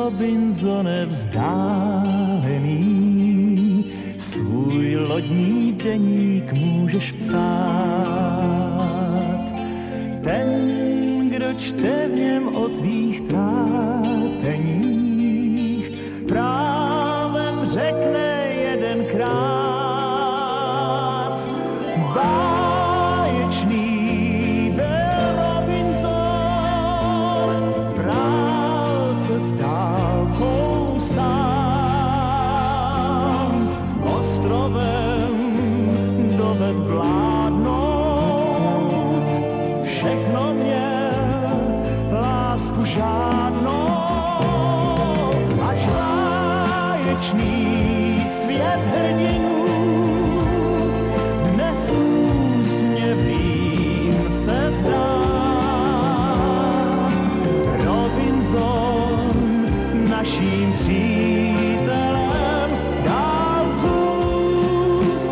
Robinsone vzdálený, svůj lodní deník můžeš psát. Ten, kdo čte v něm o tvých trápeních, právem řekne jedenkrát. Báječný byl Robinson, prál se s dálkou sám, ostrovem doved vládnout, všechno měl, lásku žádnou, až báječný svět hrdinů dnes úsměvným se zdá. Robinson naším přítelem dál zůstává.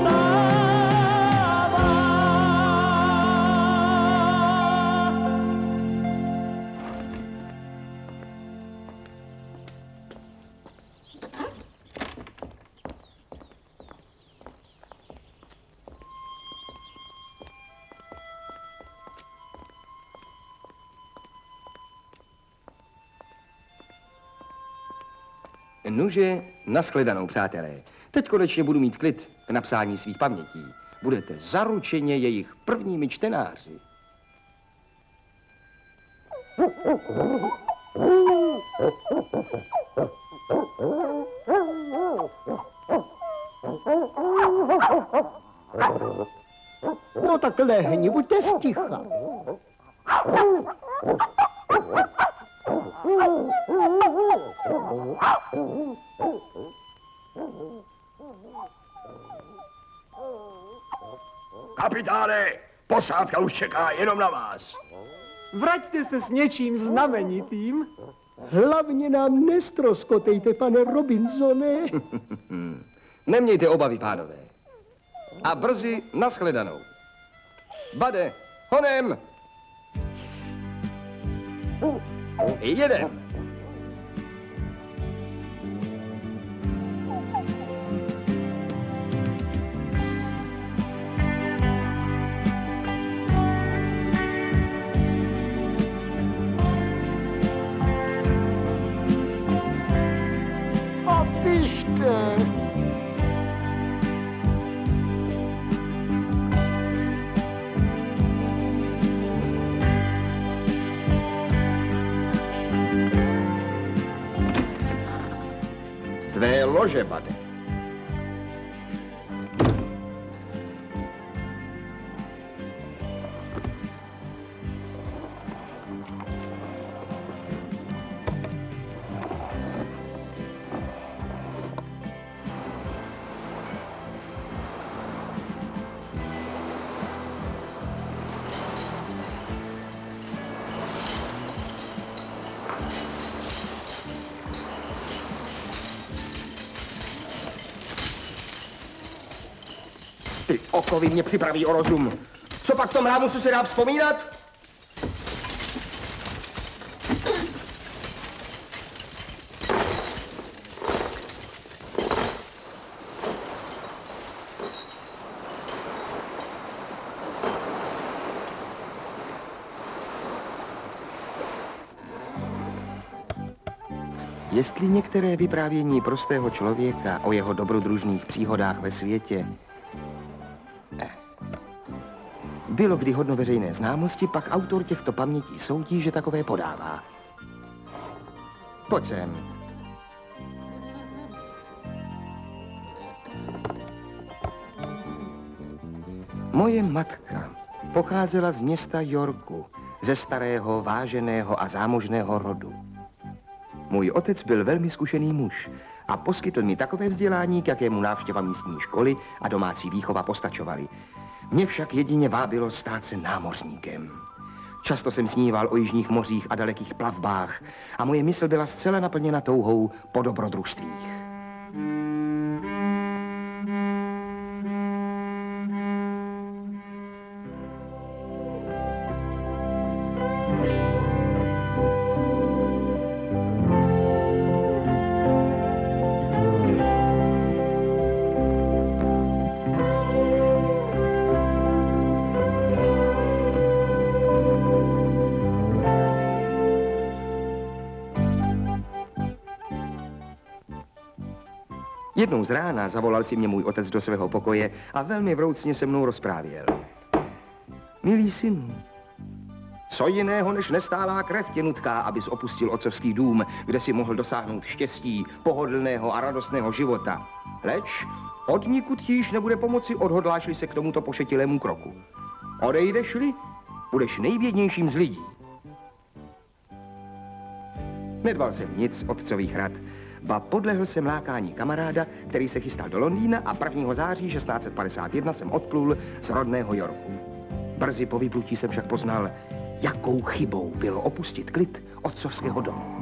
Nuže, nashledanou, přátelé. Teď konečně budu mít klid k napsání svých pamětí. Budete zaručeně jejich prvními čtenáři. No tak lehni, buďte sticha. Kapitáne, posádka už čeká jenom na vás. Vraťte se s něčím znamenitým. Hlavně nám nestroskotejte, pane Robinsone. Nemějte obavy, pánové. A brzy nashledanou. Bade, honem! Jedem! A pište. Tvé lože, Bade. Ty okovy mě připraví o rozum. Co pak v tom rámusu se dá vzpomínat? Jestli některé vyprávění prostého člověka o jeho dobrodružných příhodách ve světě bylo kdy hodno veřejné známosti, pak autor těchto pamětí soudí, že takové podává. Pojď sem. Moje matka pocházela z města Yorku, ze starého, váženého a zámožného rodu. Můj otec byl velmi zkušený muž a poskytl mi takové vzdělání, k jakému návštěva místní školy a domácí výchova postačovaly. Mě však jedině vábilo stát se námořníkem. Často jsem sníval o jižních mořích a dalekých plavbách a moje mysl byla zcela naplněna touhou po dobrodružstvích. Jednou z rána zavolal si mě můj otec do svého pokoje a velmi vroucně se mnou rozprávěl. Milý synu, co jiného než nestálá krev tě nutká, abys opustil otcovský dům, kde si mohl dosáhnout štěstí, pohodlného a radostného života. Leč odnikud ti již nebude pomoci, odhodláš-li se k tomuto pošetilému kroku. Odejdeš-li, budeš nejbědnějším z lidí. Nedbal jsem nic otcových rad, ba podlehl jsem lákání kamaráda, který se chystal do Londýna a 1. září 1651 jsem odplul z rodného Yorku. Brzy po vyplutí jsem však poznal, jakou chybou bylo opustit klid otcovského domu.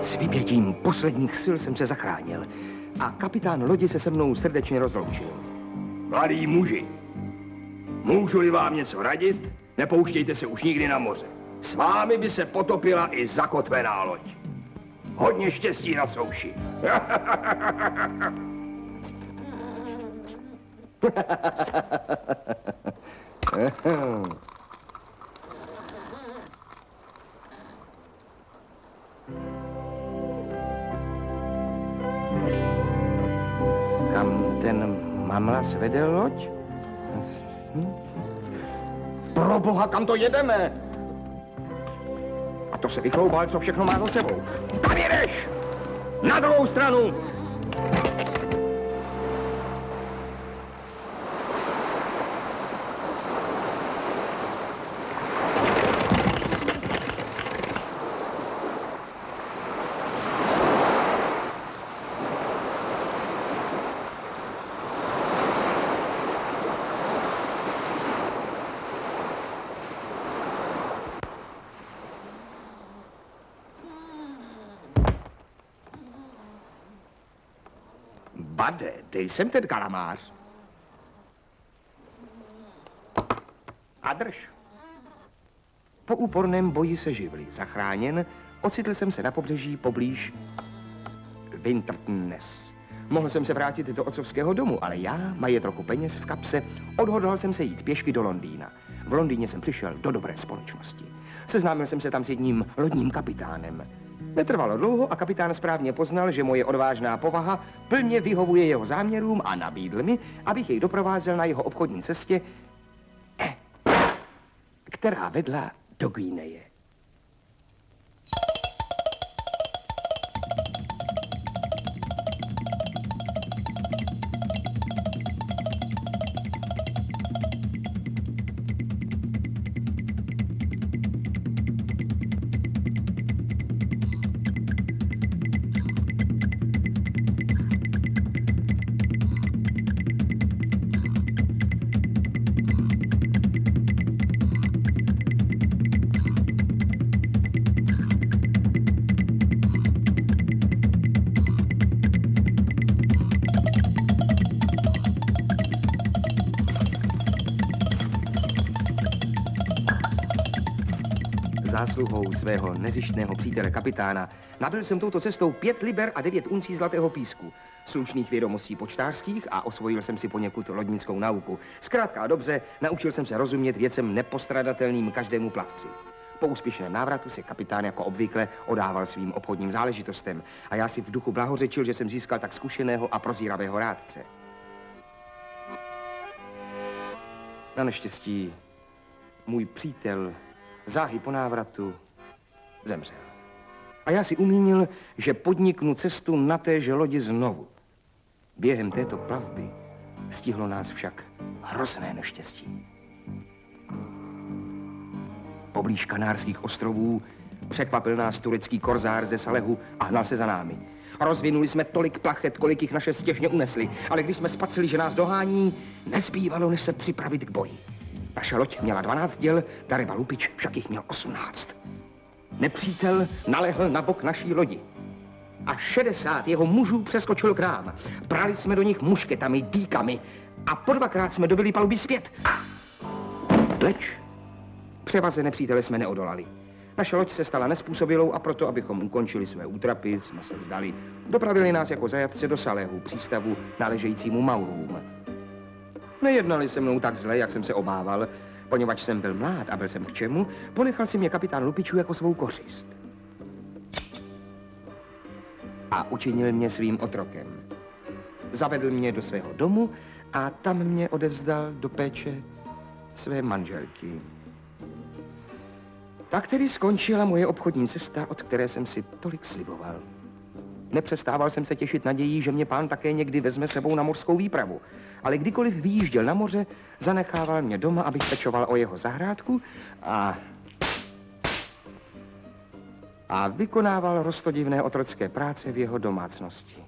S vypětím posledních sil jsem se zachránil a kapitán lodi se mnou srdečně rozloučil. Mladí muži, můžu-li vám něco radit, nepouštějte se už nikdy na moře. S vámi by se potopila i zakotvená loď. Hodně štěstí na souši. Kam ten mamlas vede loď? Pro boha, kam to jedeme? A to se vychloubal, co všechno má za sebou. Tam jedeš! Na druhou stranu! Bade, dej sem ten kalamář. A drž. Po úporném boji se živli zachráněn, ocitl jsem se na pobřeží poblíž Wintertnes. Mohl jsem se vrátit do otcovského domu, ale já, majet trochu peněz v kapse, odhodlal jsem se jít pěšky do Londýna. V Londýně jsem přišel do dobré společnosti. Seznámil jsem se tam s jedním lodním kapitánem. Netrvalo dlouho a kapitán správně poznal, že moje odvážná povaha plně vyhovuje jeho záměrům a nabídl mi, abych jej doprovázel na jeho obchodní cestě, která vedla do Guineje. Zásluhou svého nezištného přítele kapitána nabyl jsem touto cestou 5 liber a 9 uncí zlatého písku, slušných vědomostí počtářských a osvojil jsem si poněkud lodnickou nauku. Zkrátka a dobře, naučil jsem se rozumět věcem nepostradatelným každému plavci. Po úspěšném návratu se kapitán jako obvykle odával svým obchodním záležitostem a já si v duchu blahořečil, že jsem získal tak zkušeného a prozíravého rádce. Na neštěstí můj přítel záhy po návratu zemřel. A já si umínil, že podniknu cestu na téže lodi znovu. Během této plavby stihlo nás však hrozné neštěstí. Poblíž Kanárských ostrovů překvapil nás turecký korzár ze Salehu a hnal se za námi. Rozvinuli jsme tolik plachet, kolik jich naše stěžně unesli, ale když jsme spatřili, že nás dohání, nezbývalo, než se připravit k boji. Naše loď měla 12 děl, Dareba Lupič však jich měl 18. Nepřítel nalehl na bok naší lodi. A 60 jeho mužů přeskočilo k nám. Brali jsme do nich mušketami, dýkami a po 2krát jsme dobili paluby zpět. Leč Převaze nepřítele jsme neodolali. Naše loď se stala nespůsobilou a proto, abychom ukončili své útrapy, jsme se vzdali. Dopravili nás jako zajatce do Salého přístavu náležejícímu Maurům. Nejednali se mnou tak zle, jak jsem se obával, poněvadž jsem byl mlád a byl jsem k čemu, ponechal si mě kapitán Lupičů jako svou kořist. A učinil mě svým otrokem. Zavedl mě do svého domu a tam mě odevzdal do péče své manželky. Tak tedy skončila moje obchodní cesta, od které jsem si tolik sliboval. Nepřestával jsem se těšit nadějí, že mě pán také někdy vezme sebou na mořskou výpravu. Ale kdykoliv vyjížděl na moře, zanechával mě doma, abych pečoval o jeho zahrádku a vykonával roztodivné otrocké práce v jeho domácnosti.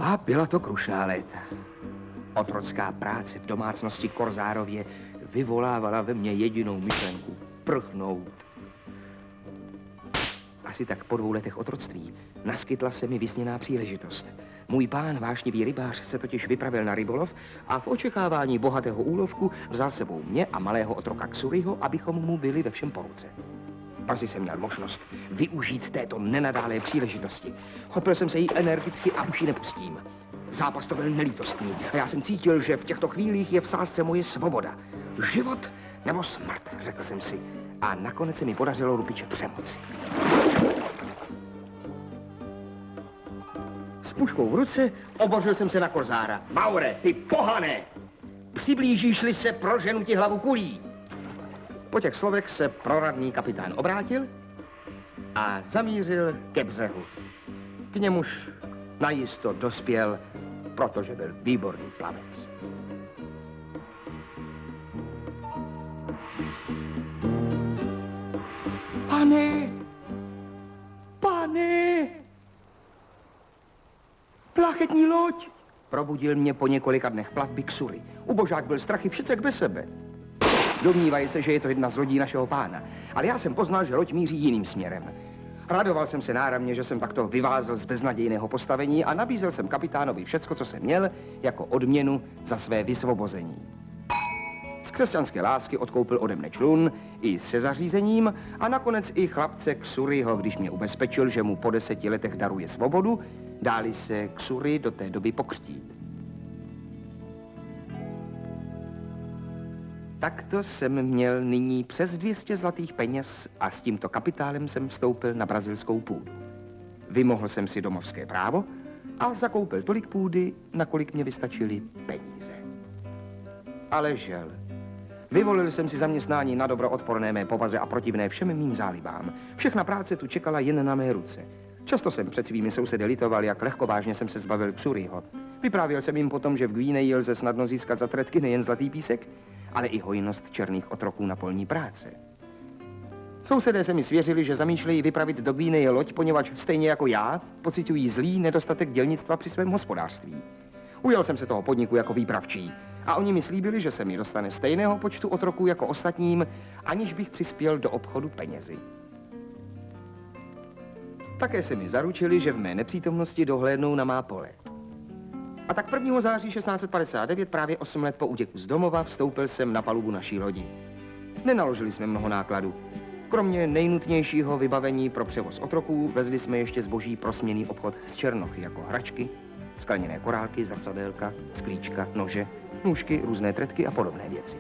A byla to krušná léta. Otrocká práce v domácnosti Korzárově vyvolávala ve mně jedinou myšlenku – prchnout. Asi tak po 2 letech otroctví naskytla se mi vysněná příležitost. Můj pán, vášnivý rybář, se totiž vypravil na rybolov a v očekávání bohatého úlovku vzal sebou mě a malého otroka Xuryho, abychom mu byli ve všem po ruce. Brzy jsem měl možnost využít této nenadálé příležitosti. Chopil jsem se jí energicky a už ji nepustím. Zápas to byl nelítostný a já jsem cítil, že v těchto chvílích je v sázce moje svoboda. Život nebo smrt, řekl jsem si. A nakonec se mi podařilo Lupiče přemoci. S puškou v ruce obořil jsem se na Korzára. Maure, ty pohané! Přiblížíš-li se, proženu ti hlavu kulí. Po těch slovech se proradný kapitán obrátil a zamířil ke břehu. K němuž najisto dospěl, protože byl výborný plavec. Pane! Pane! Pláchetní loď! Probudil mě po několika dnech plavby Xury. Ubožák byl strachy všecek bez sebe. Domnívají se, že je to jedna z lodí našeho pána, ale já jsem poznal, že loď míří jiným směrem. Radoval jsem se náramně, že jsem takto vyvázl z beznadějného postavení a nabízel jsem kapitánovi všecko, co jsem měl, jako odměnu za své vysvobození. Z křesťanské lásky odkoupil ode mne člun i se zařízením a nakonec i chlapce Xuryho, když mě ubezpečil, že mu po 10 letech daruje svobodu, dáli se Xury do té doby pokřtít. Takto jsem měl nyní přes 200 zlatých peněz a s tímto kapitálem jsem vstoupil na brazilskou půdu. Vymohl jsem si domovské právo a zakoupil tolik půdy, nakolik mě vystačily peníze. Ale žel. Vyvolil jsem si zaměstnání na dobro odporné mé povaze a protivné všem mým zálibám. Všechna práce tu čekala jen na mé ruce. Často jsem před svými sousedy litoval, jak lehkovážně jsem se zbavil Xuryho. Vyprávěl jsem jim potom, že v Guineji lze snadno získat za tretky nejen zlatý písek, ale i hojnost černých otroků na polní práce. Sousedé se mi svěřili, že zamýšlejí vypravit do Guineje loď, poněvadž stejně jako já pociťují zlý nedostatek dělnictva při svém hospodářství. Ujel jsem se toho podniku jako výpravčí a oni mi slíbili, že se mi dostane stejného počtu otroků jako ostatním, aniž bych přispěl do obchodu penězi. Také se mi zaručili, že v mé nepřítomnosti dohlédnou na má pole. A tak 1. září 1659, právě 8 let po útěku z domova, vstoupil jsem na palubu naší lodi. Nenaložili jsme mnoho nákladu. Kromě nejnutnějšího vybavení pro převoz otroků, vezli jsme ještě zboží pro směnný obchod s černochy, jako hračky, skleněné korálky, zrcadélka, sklíčka, nože, nůžky, různé tretky a podobné věci.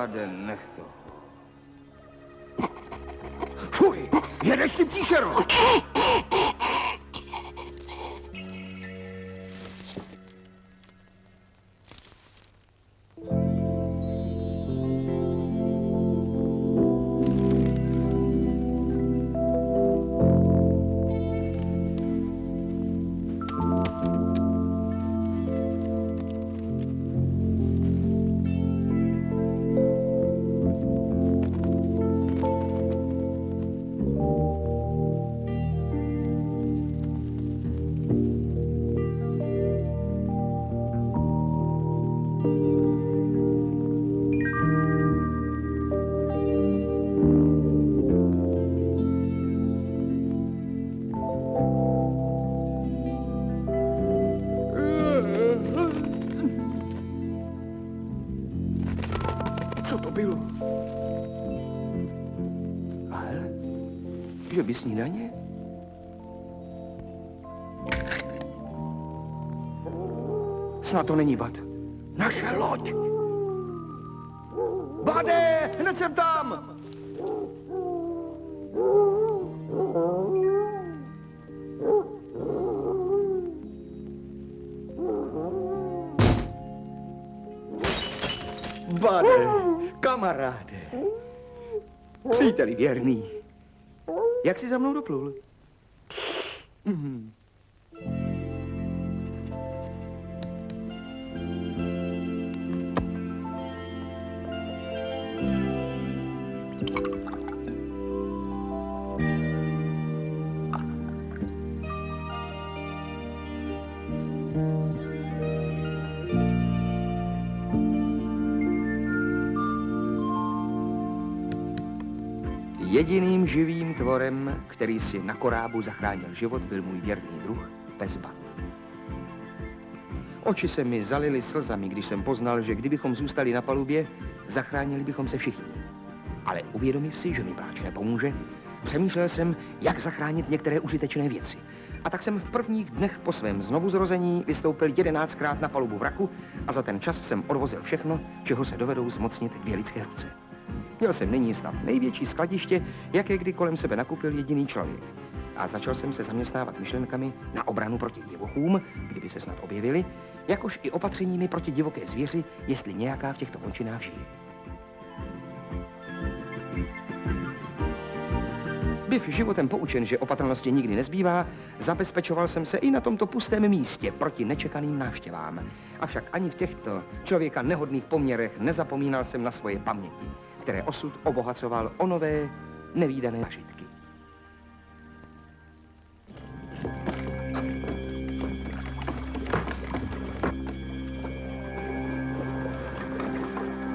Bade, nech to. Fuj, jedeš ty ptíšero! Co to bylo? Ale, že by snídaně? Snad to není Bad. Naše loď! Bade, hned jsem tam! Bade, kamaráde, příteli věrný, jak jsi za mnou doplul? Jediným živým tvorem, který si na korábu zachránil život, byl můj věrný druh, pes Bad. Oči se mi zalily slzami, když jsem poznal, že kdybychom zůstali na palubě, zachránili bychom se všichni. Ale uvědomив si, že mi Báč nepomůže, přemýšlel jsem, jak zachránit některé užitečné věci. A tak jsem v prvních dnech po svém znovuzrození vystoupil 11krát na palubu vraku a za ten čas jsem odvozil všechno, čeho se dovedou zmocnit 2 lidské ruce. Měl jsem nyní snad největší skladiště, jaké kdy kolem sebe nakupil jediný člověk. A začal jsem se zaměstnávat myšlenkami na obranu proti divochům, kdyby se snad objevili, jakož i opatřeními proti divoké zvěři, jestli nějaká v těchto končinách žije. Byv životem poučen, že opatrnosti nikdy nezbývá, zabezpečoval jsem se i na tomto pustém místě proti nečekaným návštěvám. Avšak ani v těchto člověka nehodných poměrech nezapomínal jsem na svoje paměti, které osud obohacoval o nové, nevídané zážitky.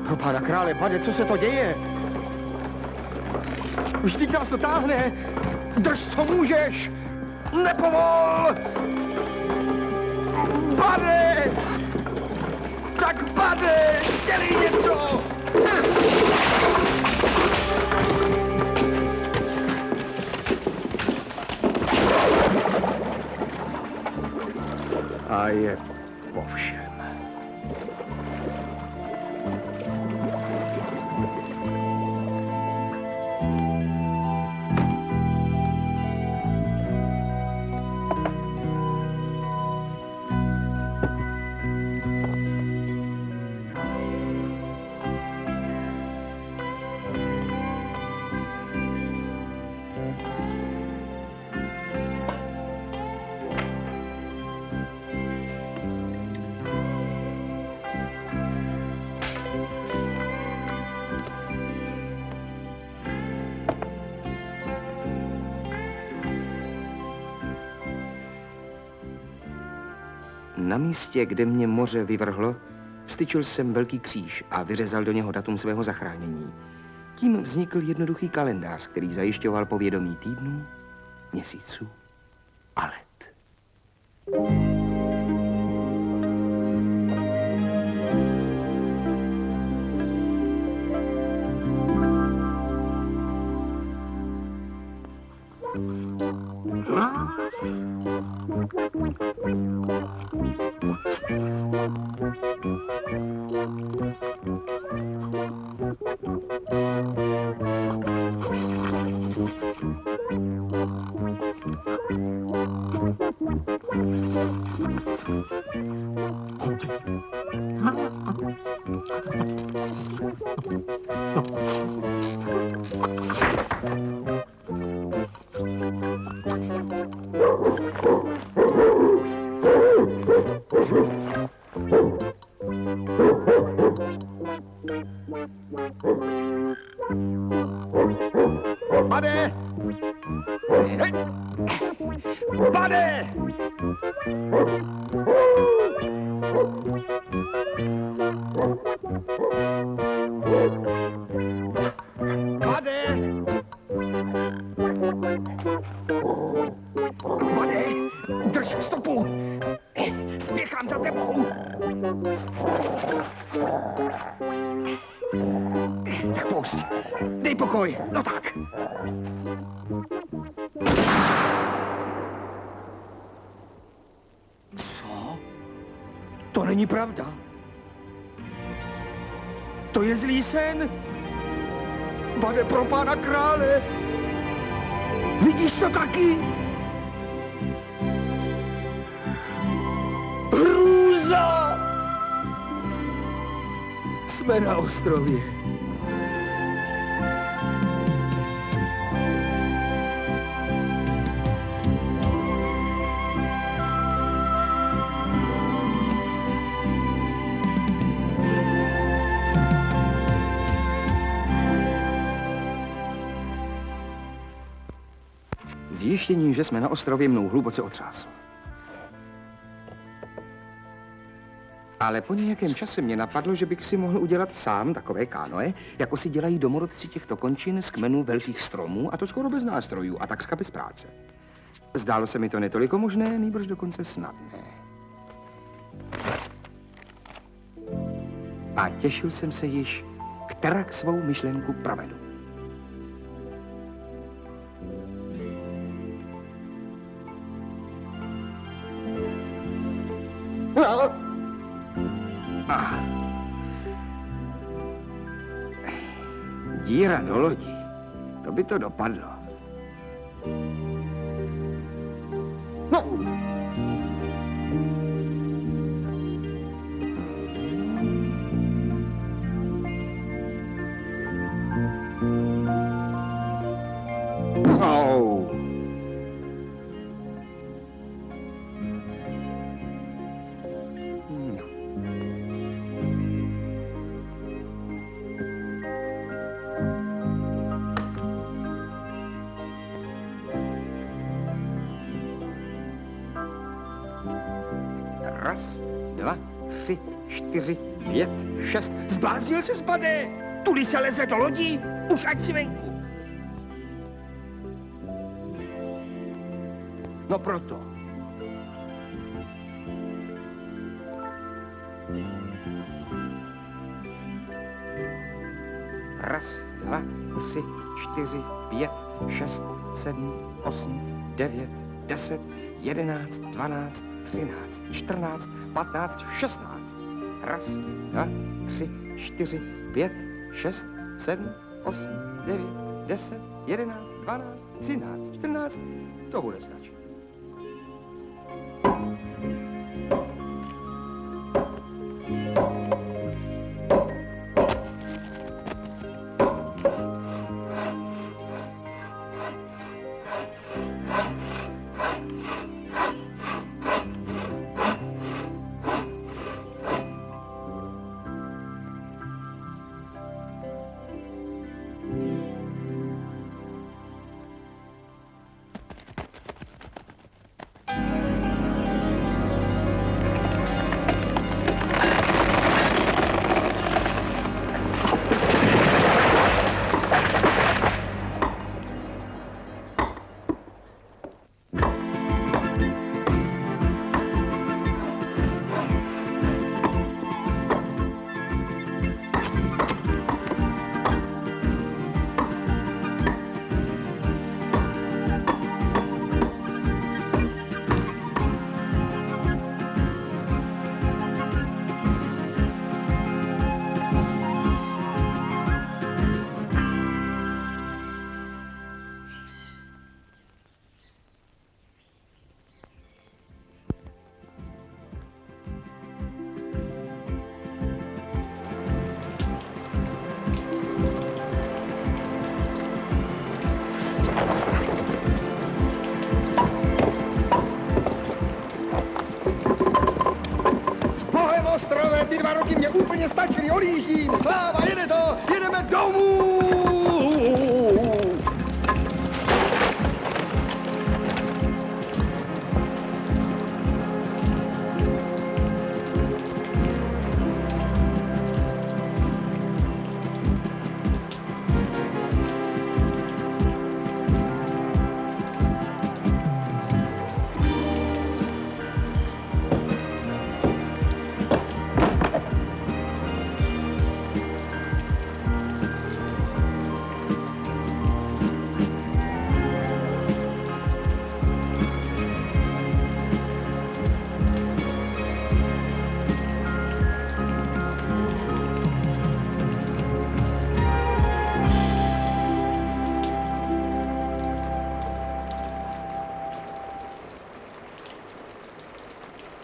Pro pána krále, Bade, co se to děje? Vždyť nás to táhne! Drž, co můžeš! Nepovol! Bade! Tak Bade! Dělej něco! A je po všem. Na místě, kde mě moře vyvrhlo, vztyčil jsem velký kříž a vyřezal do něho datum svého zachránění. Tím vznikl jednoduchý kalendář, který zajišťoval povědomí týdnů, měsíců a let. Pane! Pane! Pane, drž stopu! Spěchám za tebou! Tak pust, dej pokoj, no tak. Co? To není pravda. To je zlý sen. Pane, pro pána krále. Vidíš to taky? Hrůza! Jsme na ostrově. Zjištění, že jsme na ostrově, mnou hluboce otřáslo. Ale po nějakém čase mě napadlo, že bych si mohl udělat sám takové kánoe, jako si dělají domorodci těchto končin z kmenů velkých stromů, a to skoro bez nástrojů a takřka bez práce. Zdálo se mi to netoliko možné, nýbrž dokonce snadné. A těšil jsem se již, kterak svou myšlenku provedu. Díra do lodi. To by to dopadlo. No. Au. Raz, dva, 3, 4, 5, 6. Zbláznil se, Spade? Tudy se leze do lodí? Už ať si venku. No proto. Raz, dva, 3, 4, 5, 6, 7, 8, 9, 10, 11, 12, 13, 14, 15, 16. Raz, dva, 3, 4, 5, 6, 7, 8, 9, 10, 11, 12, 13, 14. To bude stačit.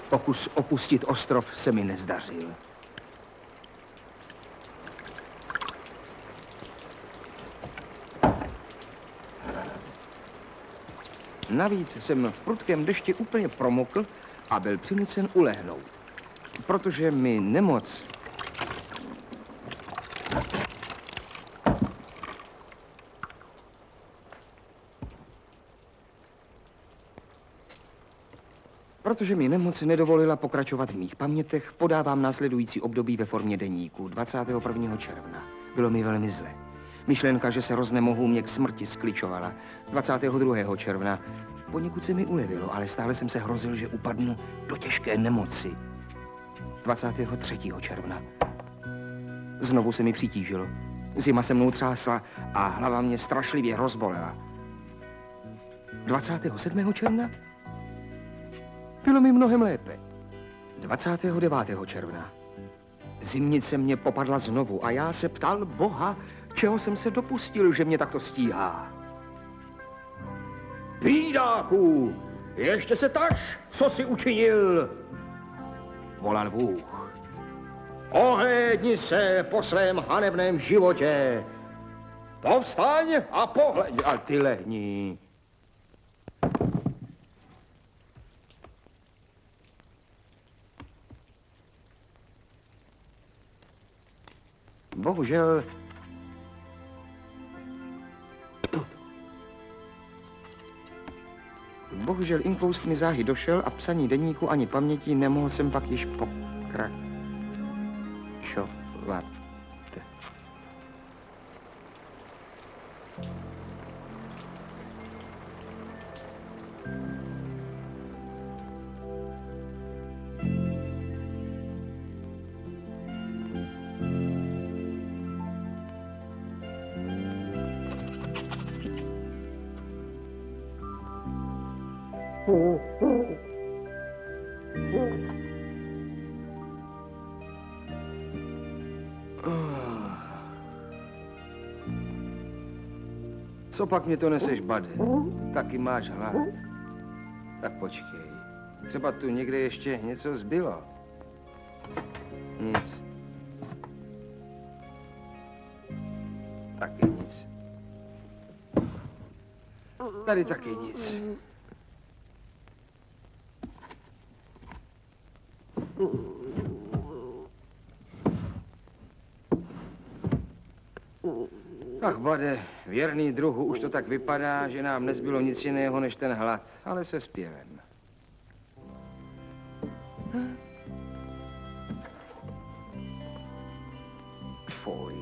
Pokus opustit ostrov se mi nezdařil. Navíc jsem v prudkém dešti úplně promokl a byl přinucen ulehnout, protože mi nemoc... Protože mi nemoc nedovolila pokračovat v mých pamětech, podávám následující období ve formě deníku 21. června. Bylo mi velmi zle. Myšlenka, že se roznemohu, mě k smrti skličovala. 22. června. Poněkud se mi ulevilo, ale stále jsem se hrozil, že upadnu do těžké nemoci. 23. června. Znovu se mi přitížilo. Zima se mnou třásla a hlava mě strašlivě rozbolela. 27. června? Bylo mi mnohem lépe. 29. června. Zimnice mě popadla znovu a já se ptal Boha, čeho jsem se dopustil, že mě takto stíhá. Bídáku, ještě se taž, co jsi učinil? Volal Bůh. Ohlédni se po svém hanebném životě. Povstaň a pohled. A ty lehni. Bohužel inkoust mi záhy došel a psaní deníku ani paměti nemohl jsem pak již pokračovat. Co pak mě to neseš, Bade? Taky máš hlad. Tak počkej. Třeba tu někde ještě něco zbylo. Nic. Taky nic. Tady taky nic. Ach, Bade, věrný druhu, už to tak vypadá, že nám nezbylo nic jiného než ten hlad, ale se zpěvem. Fuj.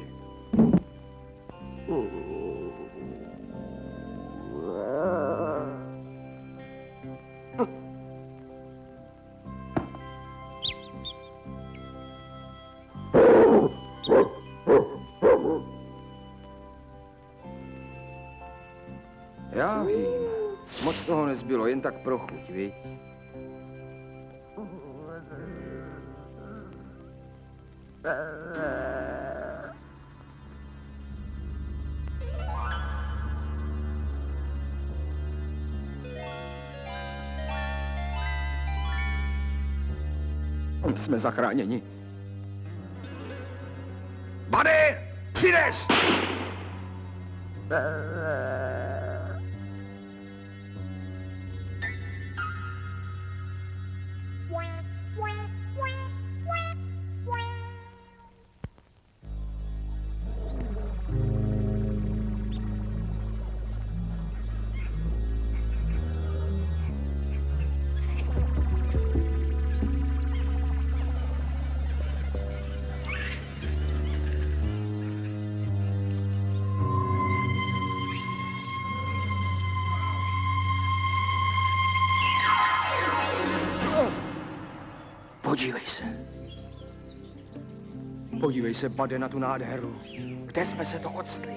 Já vím. Moc toho nezbylo, jen tak pro chuť, viď? Jsme zachráněni. Bade, přines! Podívej se. Podívej se, Bade, na tu nádheru. Kde jsme se to odstli?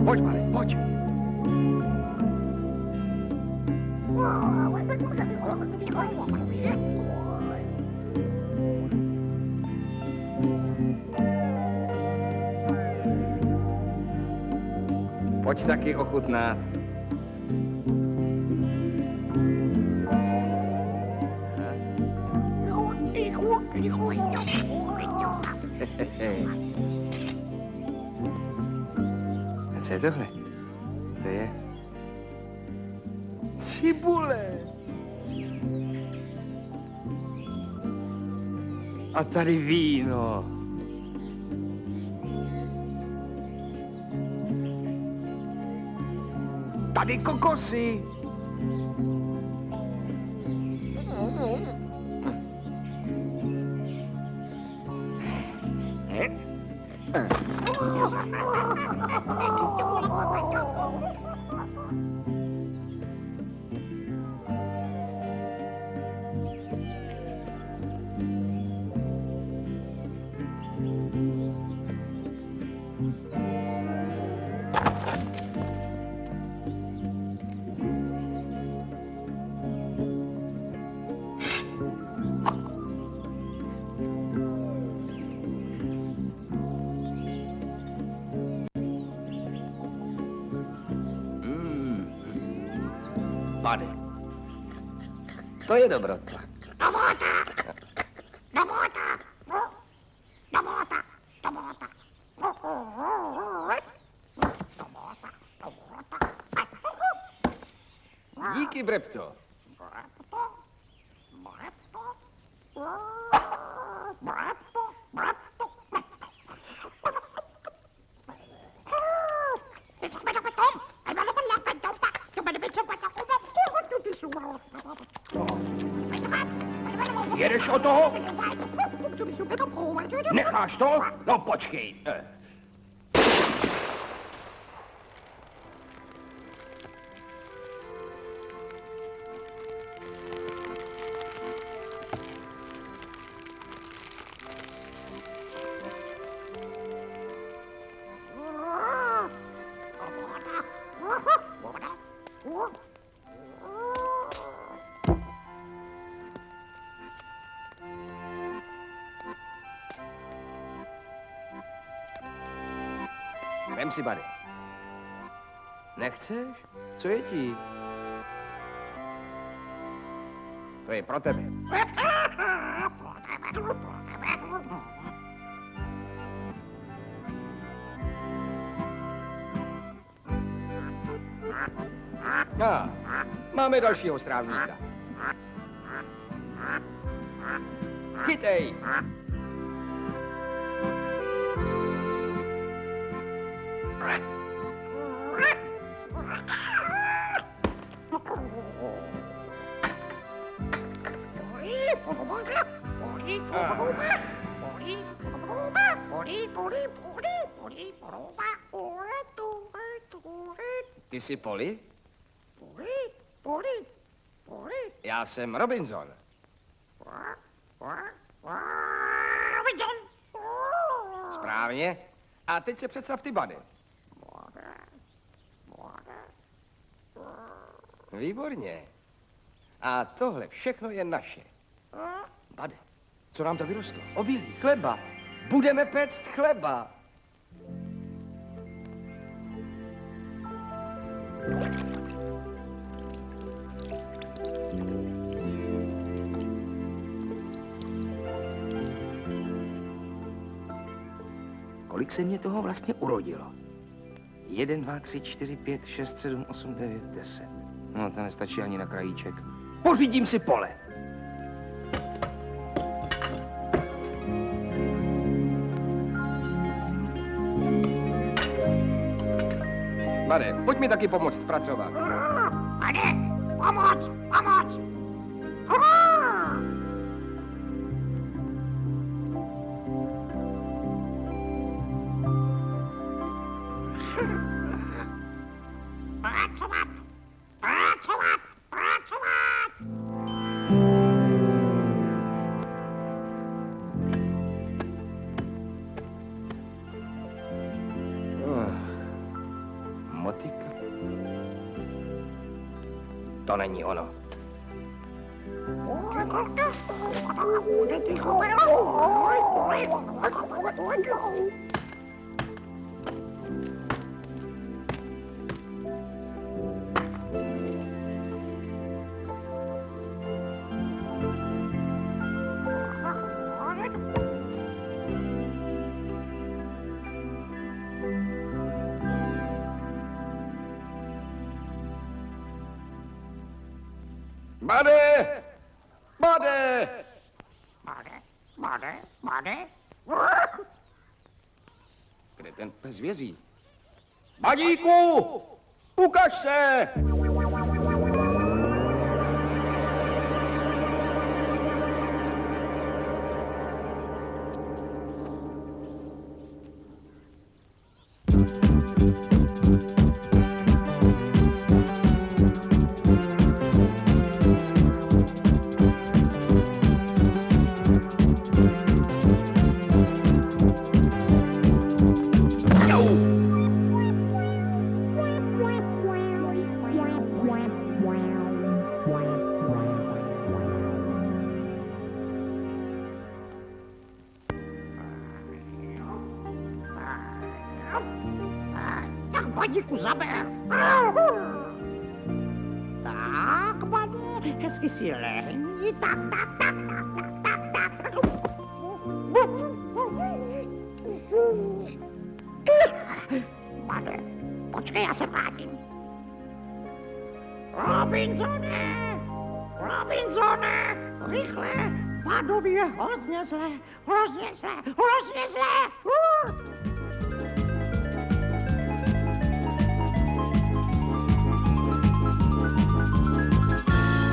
Pojď, pane, pojď. Pojď taky ochutnat. Co je tohle? To je... cibule. A tady víno. Tady kokosy. Pane, to je dobrota. Díky, Brepto. Jedeš o toho? Necháš to? No počkej. Vem si, Bady. Nechceš? Co je ti? To je pro tebe. A, máme dalšího strávníka. Chytej! Ty jsi Polly? Já jsem Robinson. Správně. A teď se představ ty, Bady. Výborně. A tohle všechno je naše. Bady, co nám to vyrostlo? Obilí, chleba. Budeme péct chleba. Kolik se mě toho vlastně urodilo? 1, 2, 3, 4, 5, 6, 7, 8, 9, 10. No, to nestačí ani na krajíček. Pořídím si pole. Bade, pojď mi taky pomoct pracovat. Bade, pomoc, pomoc! Hurá! Pracovat, pracovat, pracovat! To není ono. Made! Made! Made. Kde ten pes vězí? Badíku! Ukaž se! Tak Badíku zaber. Tak, Bade, hezky si lehni. Tak. Bade, počkej, já se vrátím. Robinsone, rychle, Badovi je hrozně zlé.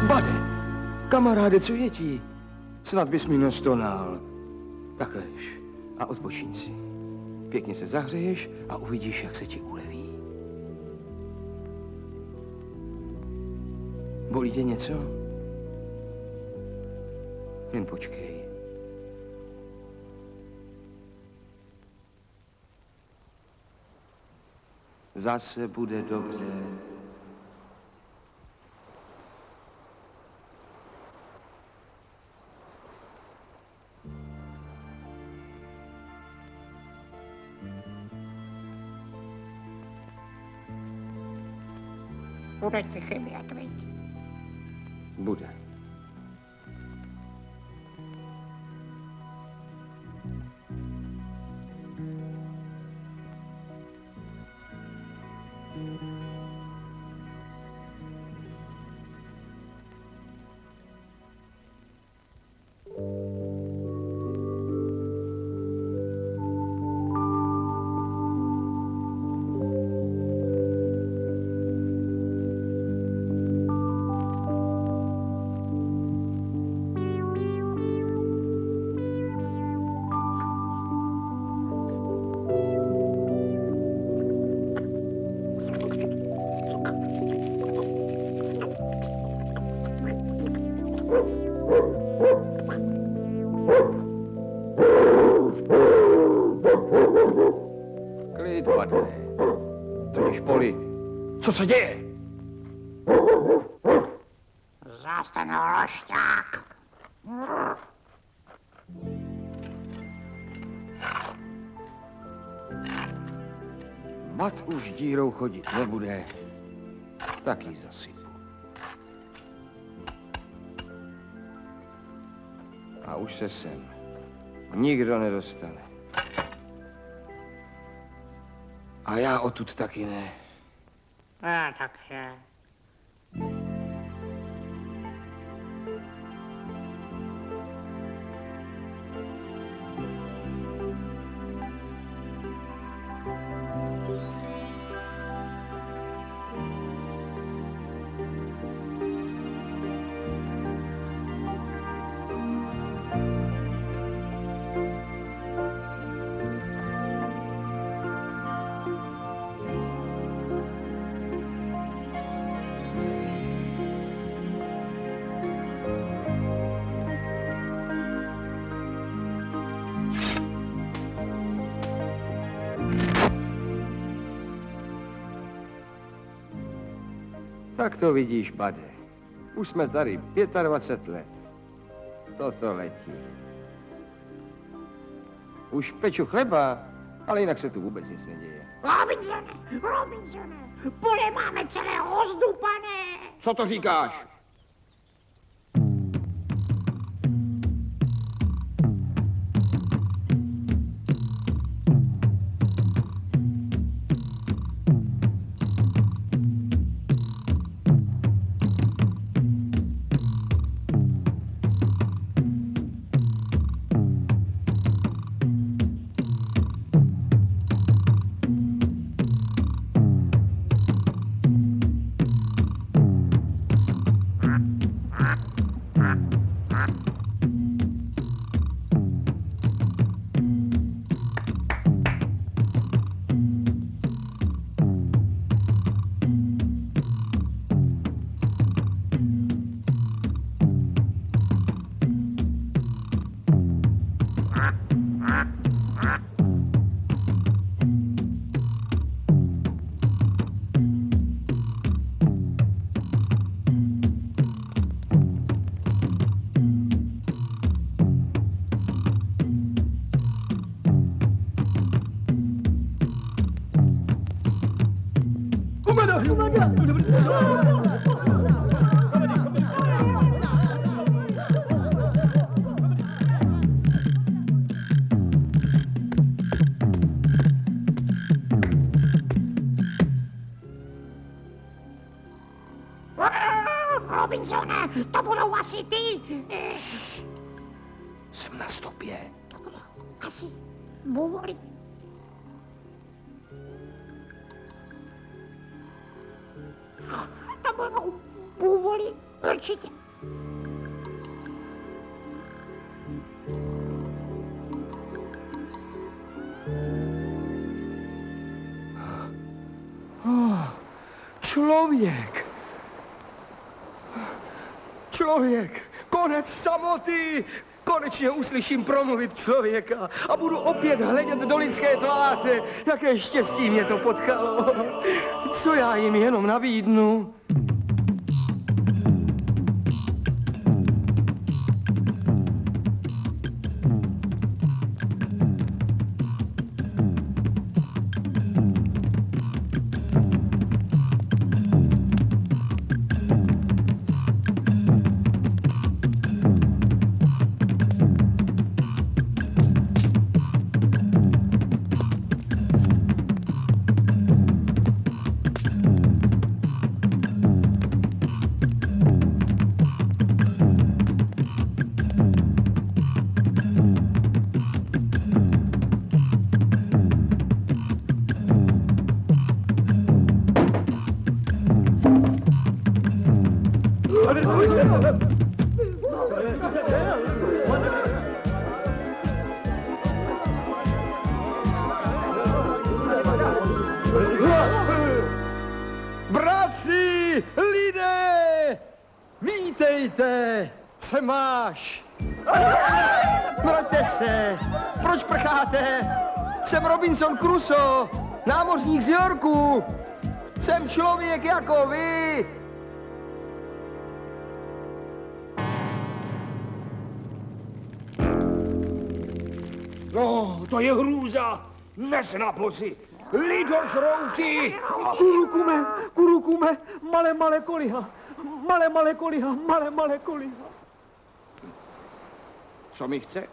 Bade! Kamaráde, co je ti? Snad bys mi nestonal. Tak lež a odpočíň si. Pěkně se zahřeješ a uvidíš, jak se ti uleví. Bolí tě něco? Jen počkej. Zase bude dobře. Bude ti chybět, viď? Bude. Klid, Bade. Totiž poli. Co se děje? Zas ten hološťák. Mat už dírou chodit nebude. Tak ji zasypu. A už se sem nikdo nedostane. A já odtud taky ne. Takže. Tak to vidíš, Bade. Už jsme tady 25 let. Toto letí. Už peču chleba, ale jinak se tu vůbec nic neděje. Robinsone, pole máme celé rozdupané. Co to říkáš? Robinsone, to budou asi ty. Jsem na stopě. To budou asi bůvory. To budou bůvory, určitě. Člověk! Člověk! Konec samoty! Konečně uslyším promluvit člověka a budu opět hledět do lidské tváře. Jaké štěstí mě to potkalo. Co já jim jenom nabídnu? Bratři, lidé, vítejte, co máš? Vraťte se, proč prcháte? Jsem Robinson Crusoe, námořník z Yorku. Jsem člověk jako vy. No, to je hrůza. Nesnapoci. Lidožrouti. Kurukume, male koliha. Male koliha. Co mi chce?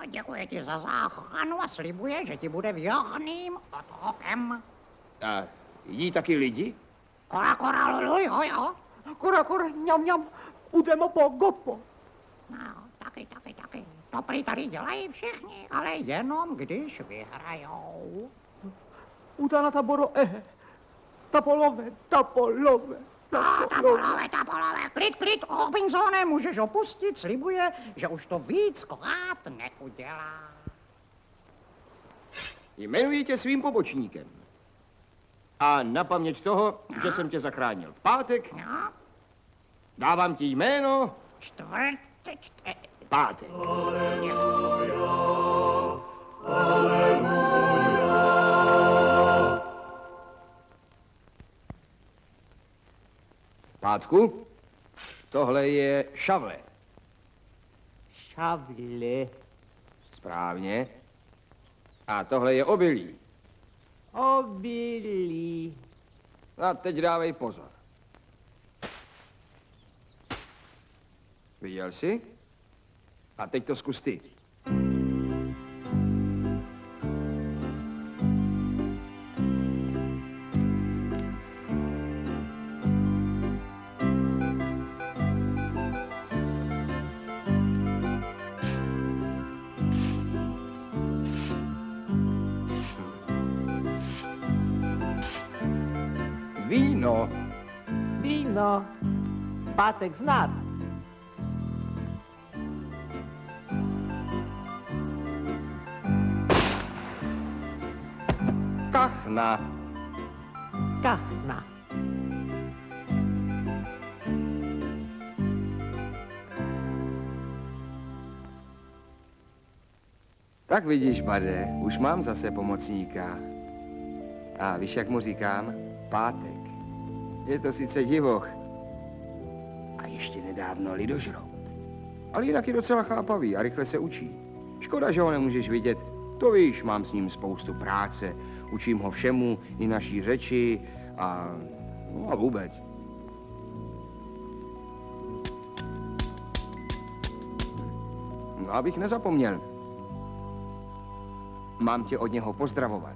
Děkuji ti za záchranu a slibuje, že ti bude věrným otrokem. A jí taky lidi? Kora, luluj, jo. Kora, ňam, udemo po gopo. No, taky. To prý tady dělají všichni, ale jenom když vyhrajou. Utana taboro Tapolove. Tapolové, klid, Robinsone, můžeš opustit, slibuje, že už to víckrát neudělá. Jmenuji tě svým pobočníkem. A na paměť toho, že jsem tě zachránil v pátek, No, dávám ti jméno Pátek. Pátku, tohle je šavle. Šavle. Správně. A tohle je obilí. Obilí. A teď dávej pozor. Viděl jsi? A teď to zkus ty. Víno. Víno. Pátek znát. Kachna. Kachna. Tak vidíš, Bade, už mám zase pomocníka. A víš, jak mu říkám? Pátek. Je to sice divoch. A ještě nedávno lidožrout. Ale jinak je docela chápavý a rychle se učí. Škoda, že ho nemůžeš vidět. To víš, mám s ním spoustu práce. Učím ho všemu, i naší řeči a vůbec. No, abych nezapomněl. Mám tě od něho pozdravovat.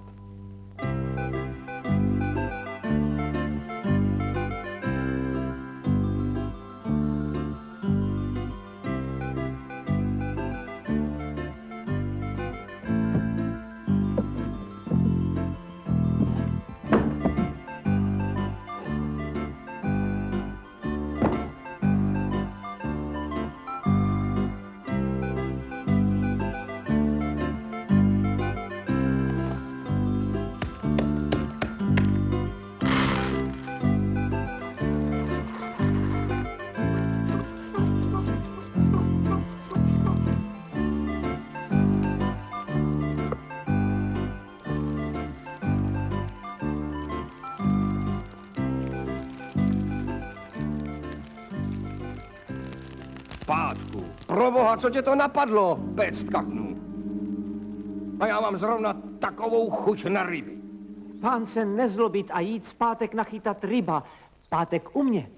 Pátku, proboha, co tě to napadlo, bez kachnu? A já mám zrovna takovou chuť na ryby. Pán se nezlobit a jít zpátek nachytat ryba. Pátek umět.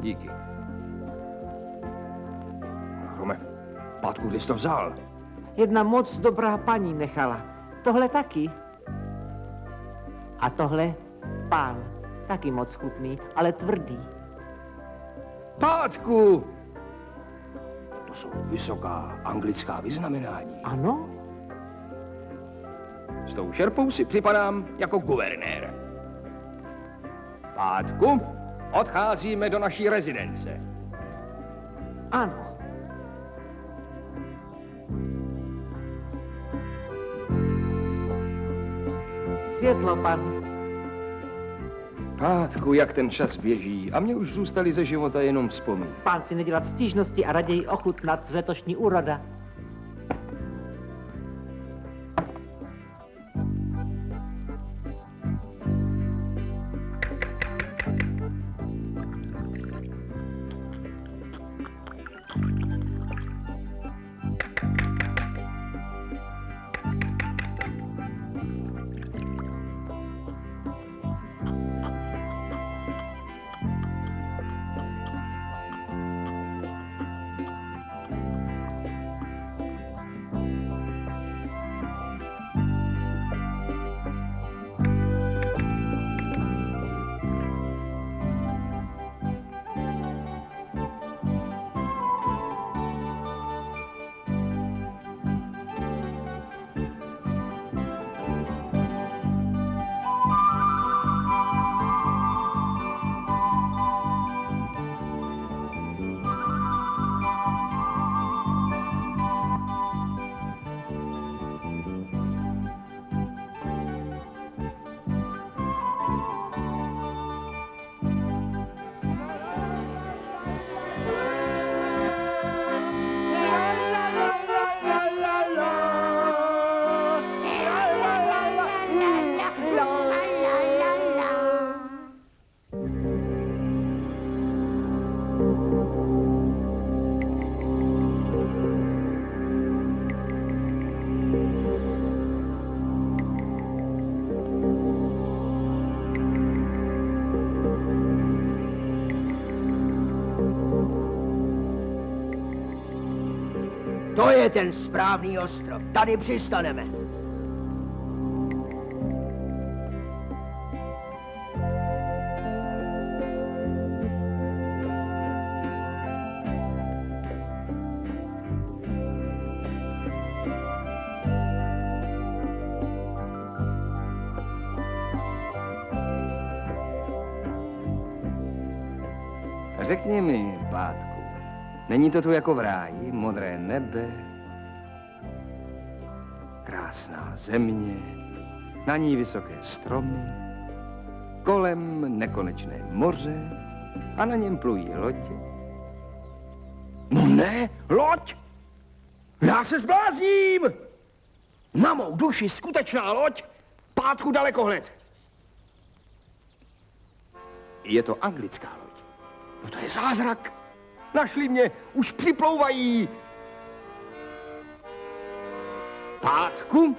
Díky. Rome, Pátku, kde jsi to vzal? Jedna moc dobrá paní nechala. Tohle taky. A tohle pán. Taky moc chutný, ale tvrdý. Pátku! To jsou vysoká anglická vyznamenání. Ano? S tou šerpou si připadám jako guvernér. Pátku, odcházíme do naší rezidence. Ano. Světlo, pan. Pátku, jak ten čas běží a mě už zůstaly ze života jenom vzpomínky. Pán si nedělat stížnosti a raději ochutnat z letošní úroda. je ten správný ostrov. Tady přistaneme. Řekni mi, Pátku, není to tu jako v ráji, modré nebe, krásná země, na ní vysoké stromy, kolem nekonečné moře a na něm plují lodě? No ne, loď! Já se zblázním! Na mou duši skutečná loď, Pátku dalekohled. Je to anglická loď. No to je zázrak. Našli mě, už připlouvají. Pátku,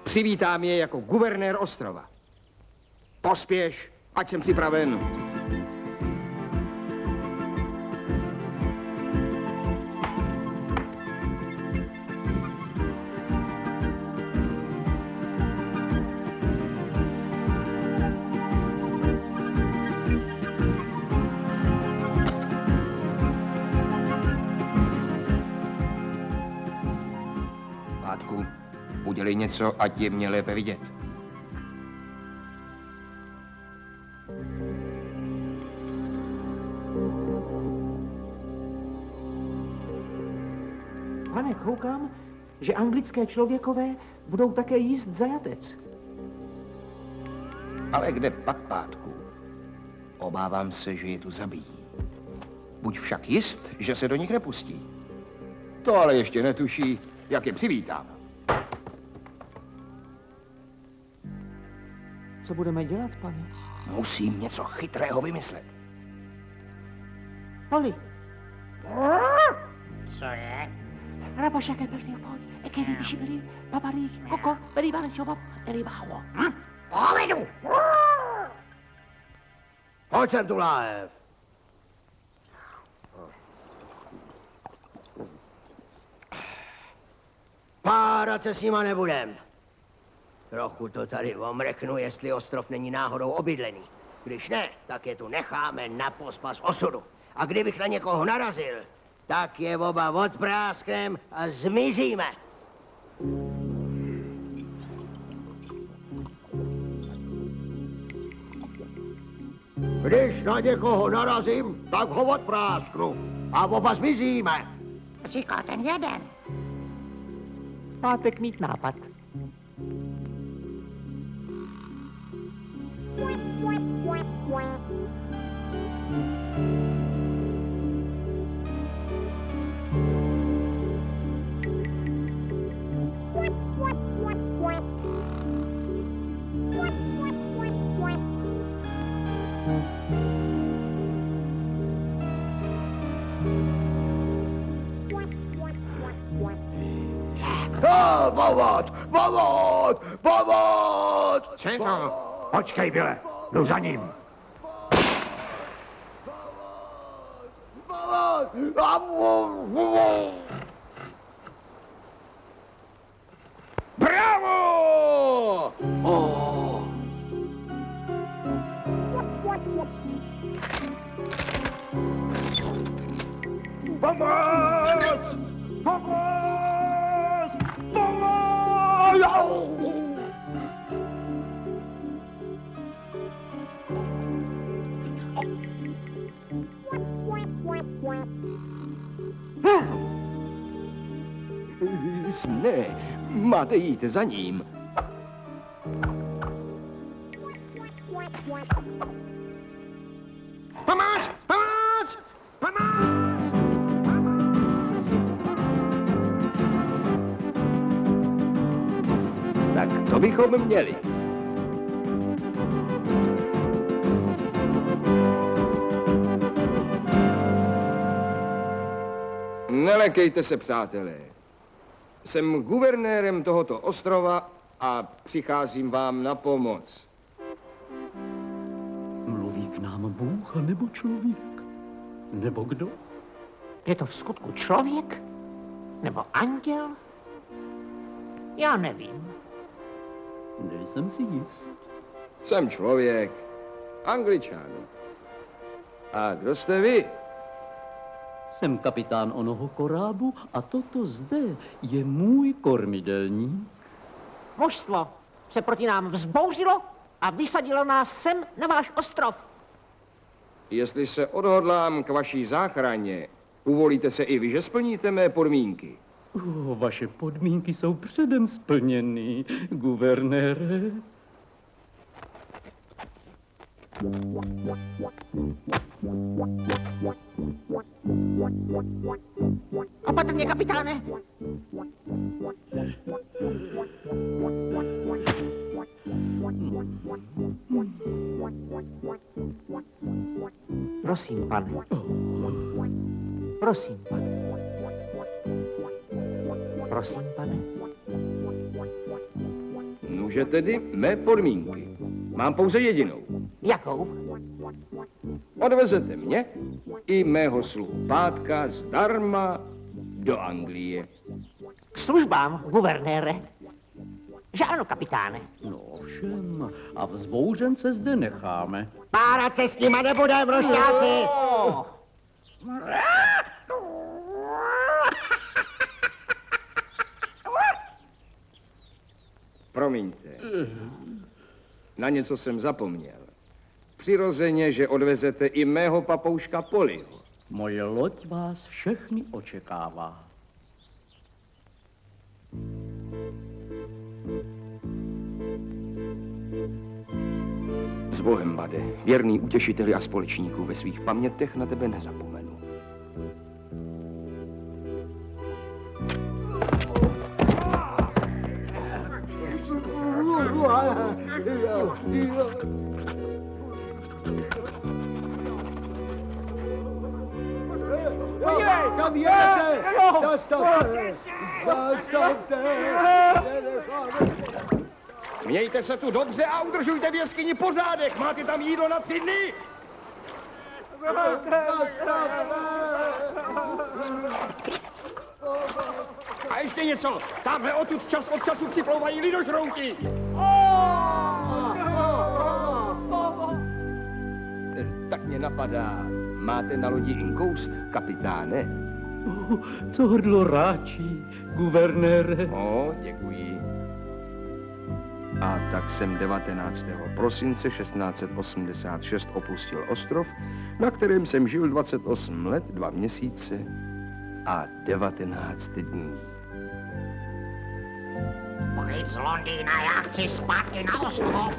přivítám je jako guvernér ostrova. Pospěš, ať jsem připraven. Pátku, udělej něco, ať je mě lépe vidět. Pane, koukám, že anglické člověkové budou také jíst zajatec. Ale kde pak, Pátku? Obávám se, že je tu zabijí. Buď však jist, že se do nich nepustí. To ale ještě netuší, jak je přivítám. Co budeme dělat, pane? Musím něco chytrého vymyslet. Poli, Co je? rabašaké první obchod, jaké vyšší byli, babarí, koko, byli válčovat, který válo. Povedu! Pojď sem tu láhev. Párat se s nima nebudem. Trochu to tady omreknu, jestli ostrov není náhodou obydlený. Když ne, tak je tu necháme na pospas osudu. A kdybych na někoho narazil, tak je oba odprásknem a zmizíme. Když na někoho narazím, tak ho odprásknu a oba zmizíme. Říká ten jeden. Pátek mít nápad. Povod! Povod! Povod! Čeho? Počkej, Bile, jdu za ním. Bravo! Pomoc! Pomoc! Pomoc! Ne, máte jít za ním. Pomoc! Pomoc! Pomoc! Tak to bychom měli. Nelekejte se, přátelé. Jsem guvernérem tohoto ostrova a přicházím vám na pomoc. Mluví k nám Bůh nebo člověk? Nebo kdo? Je to v skutku člověk? Nebo anděl? Já nevím. Nejsem si jist. Jsem člověk, Angličan. A kdo jste vy? Jsem kapitán onoho korábu a toto zde je můj kormidelník. Mužstvo se proti nám vzbouřilo a vysadilo nás sem na váš ostrov. Jestli se odhodlám k vaší záchraně, uvolíte se i vy, že splníte mé podmínky. Vaše podmínky jsou předem splněny, guvernére. Opatrně, kapitáne. Prosím, pane. Prosím, pane. Prosím, pane. Nuže tedy mé podmínky. Mám pouze jedinou. Jakou? Odvezete mě i mého sluhu Pátka zdarma do Anglie. K službám, guvernére. Že ano, kapitáne. No ovšem, a vzbouřence zde necháme. Párat se s nima nebudem, rošťáci! Promiňte. Na něco jsem zapomněl. Přirozeně, že odvezete i mého papouška Poliho. Moje loď vás všechny očekává. S Bohem, Bade, věrný utěšiteli a společníků, ve svých pamětech na tebe nezapomenu. Kam jedete? Zastavte! Zastavte! Mějte se tu dobře a udržujte v jeskyni pořádek. Máte tam jídlo na 3 dny? A ještě něco. Tamhle odtud čas od času připlouvají lidožrouti. Tak mě napadá, máte na lodi inkoust, kapitáne? Co hrdlo ráčí, guvernére. Děkuji. A tak jsem 19. prosince 1686 opustil ostrov, na kterém jsem žil 28 let, 2 měsíce a 19 dní. Pryč z Londýna, já chci zpátky na ostrov.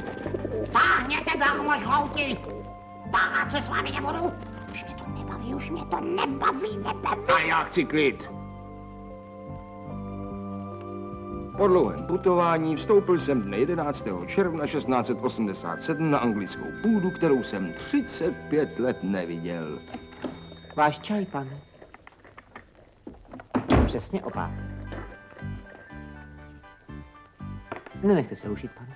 Táhněte darmožrouti. Táhat se s vámi nebudu. Už mě to nebaví, už mě to nebaví. A já chci klid. Po dlouhém putování vstoupil jsem dne 11. června 1687 na anglickou půdu, kterou jsem 35 let neviděl. Váš čaj, pane. Přesně opak. Nenechte se rušit, pane.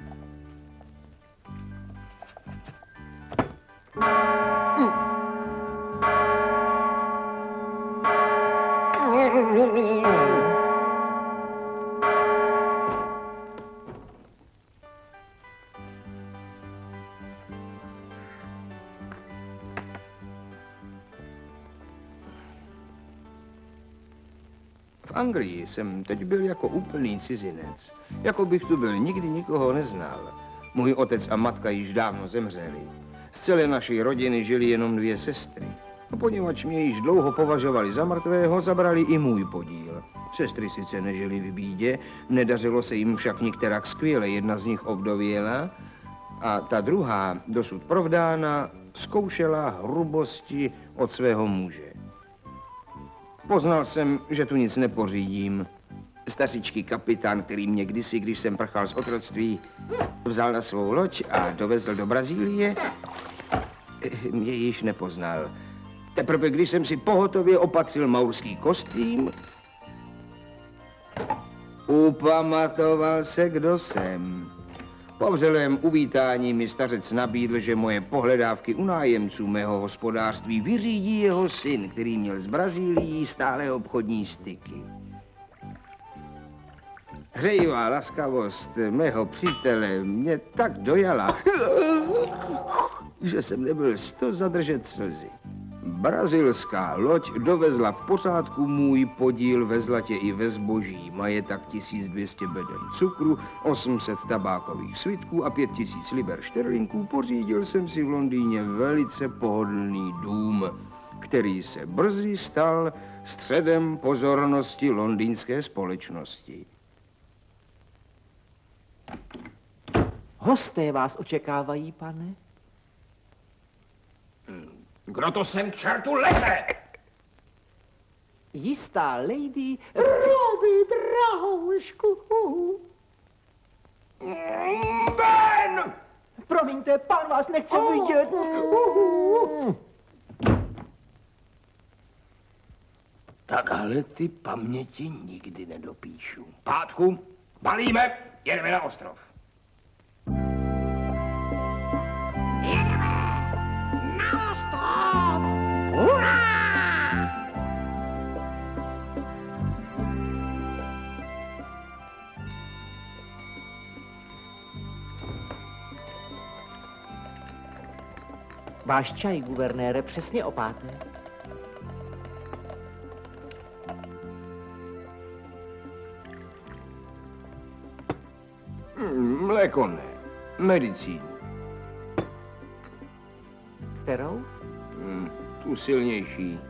V Anglii jsem teď byl jako úplný cizinec. Jako bych tu byl nikdy nikoho neznal. Můj otec a matka již dávno zemřeli. Z celé naší rodiny žili jenom 2 sestry. A poněvadž mě již dlouho považovali za mrtvého, zabrali i můj podíl. Sestry sice nežily v bídě, nedařilo se jim však nikterak skvěle. Jedna z nich ovdověla a ta druhá, dosud provdána, zkoušela hrubosti od svého muže. Poznal jsem, že tu nic nepořídím. Stařičký kapitán, který mě kdysi, když jsem prchal z otroctví, vzal na svou loď a dovezl do Brazílie, mě již nepoznal. Teprve, když jsem si pohotově opatřil maurský kostým, upamatoval se, kdo jsem. Po vřelém uvítání mi stařec nabídl, že moje pohledávky u nájemců mého hospodářství vyřídí jeho syn, který měl z Brazílií stále obchodní styky. Hřejivá laskavost mého přítele mě tak dojala, že jsem nebyl zadržet slzy. Brazilská loď dovezla v pořádku můj podíl ve zlatě i ve zboží, majetak 1200 beden cukru, 800 tabákových svitků a 5000 liber šterlinků. Pořídil jsem si v Londýně velice pohodlný dům, který se brzy stal středem pozornosti londýnské společnosti. Hosté vás očekávají, pane? Kdo to sem k čertu leze? Jistá lady... Robi, drahoušku. Ben! Promiňte, pán vás nechce vidět. Takhle ty paměti nikdy nedopíšu. Pátku, balíme, jedeme na ostrov. Jedeme na ostrov! Hurá! Váš čaj, guvernére, přesně o 5. Mléko ne, medicínu. Kterou? Tu silnější.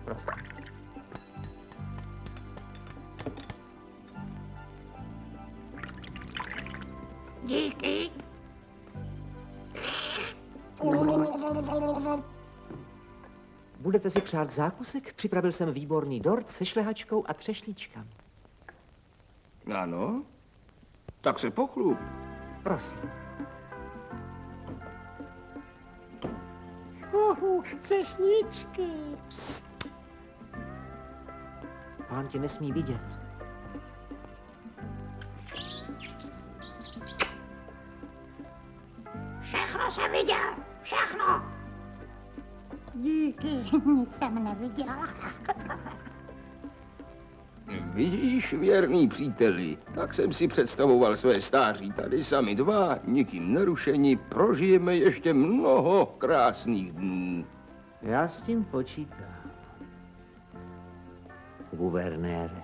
Prosím. Díky. Budete si přát zákusek? Připravil jsem výborný dort se šlehačkou a třešničkami. Ano, tak se pochlup. Prosím. Třešničky. Pán tě nesmí vidět. Všechno jsem viděl, všechno. Díky, nic jsem neviděla. Vidíš, věrný příteli, tak jsem si představoval své stáří. Tady sami dva, nikým nerušeni, prožijeme ještě mnoho krásných dnů. Já s tím počítám. Guvernére.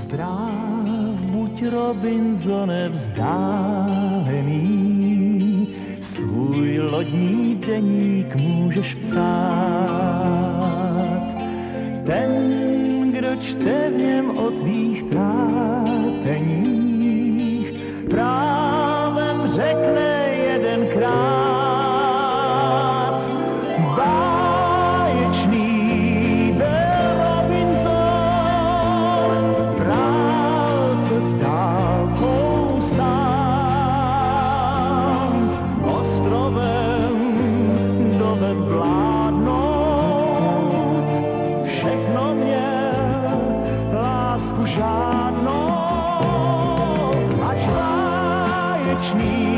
Zdrav, buď Robinsone vzdálený, svůj lodní deník můžeš psát. Ten, kdo čte v něm o tvých trápeních, právem řekne jedenkrát. Báječný byl Robinson, prál se s dálkou sám, ostrovem doved vládnout, všechno měl lásku žádnou, až báječný